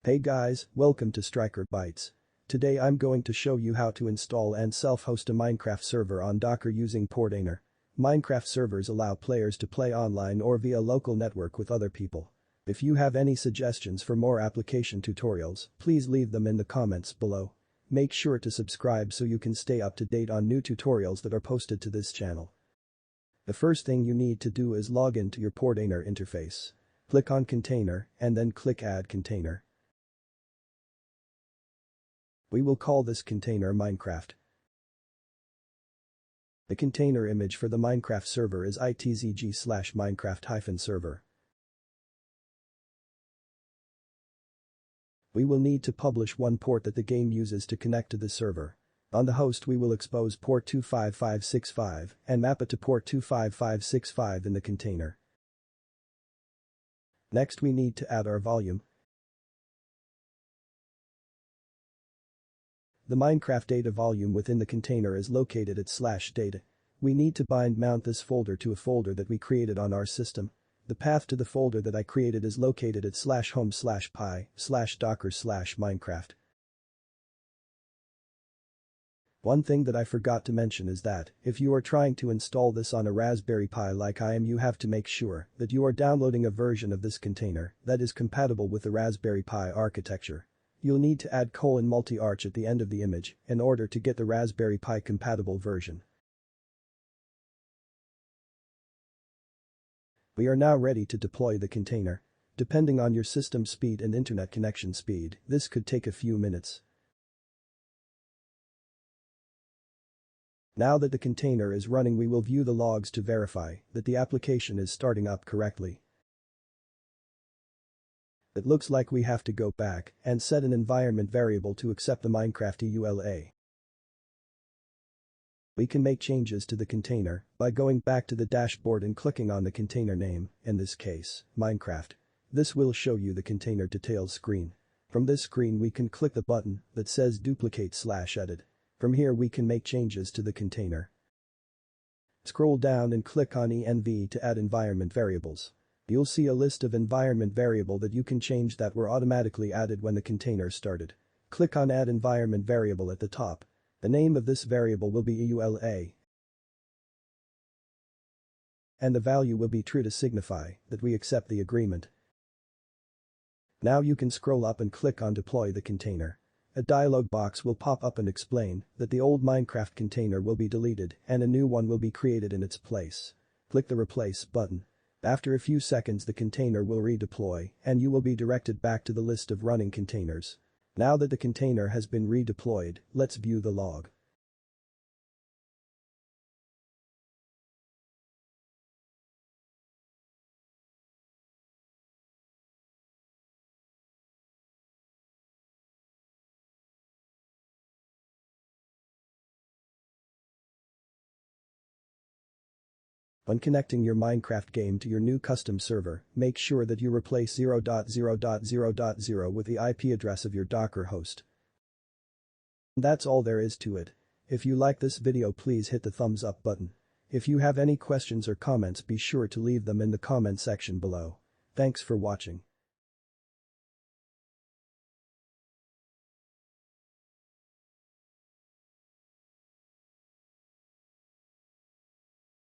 Hey guys, welcome to Striker Bytes. Today I'm going to show you how to install and self-host a Minecraft server on Docker using Portainer. Minecraft servers allow players to play online or via local network with other people. If you have any suggestions for more application tutorials, please leave them in the comments below. Make sure to subscribe so you can stay up to date on new tutorials that are posted to this channel. The first thing you need to do is log in to your Portainer interface. Click on Container and then click Add Container. We will call this container Minecraft. The container image for the Minecraft server is itzg/minecraft-server. We will need to publish one port that the game uses to connect to the server. On the host we will expose port 25565 and map it to port 25565 in the container. Next we need to add our volume. The Minecraft data volume within the container is located at /data. We need to mount this folder to a folder that we created on our system. The path to the folder that I created is located at /home/pi/docker/minecraft. One thing that I forgot to mention is that, if you are trying to install this on a Raspberry Pi like I am, you have to make sure that you are downloading a version of this container that is compatible with the Raspberry Pi architecture. You'll need to add :multi-arch at the end of the image in order to get the Raspberry Pi compatible version. We are now ready to deploy the container. Depending on your system speed and internet connection speed, this could take a few minutes. Now that the container is running, we will view the logs to verify that the application is starting up correctly. It looks like we have to go back and set an environment variable to accept the Minecraft EULA. We can make changes to the container by going back to the dashboard and clicking on the container name, in this case, Minecraft. This will show you the container details screen. From this screen we can click the button that says duplicate/edit. From here we can make changes to the container. Scroll down and click on env to add environment variables. You'll see a list of environment variable that you can change that were automatically added when the container started. Click on Add Environment Variable at the top. The name of this variable will be EULA, and the value will be true to signify that we accept the agreement. Now you can scroll up and click on Deploy the container. A dialog box will pop up and explain that the old Minecraft container will be deleted and a new one will be created in its place. Click the Replace button. After a few seconds the container will redeploy and you will be directed back to the list of running containers. Now that the container has been redeployed, let's view the log. When connecting your Minecraft game to your new custom server, make sure that you replace 0.0.0.0 with the IP address of your Docker host. That's all there is to it. If you like this video, please hit the thumbs up button. If you have any questions or comments, be sure to leave them in the comment section below. Thanks for watching.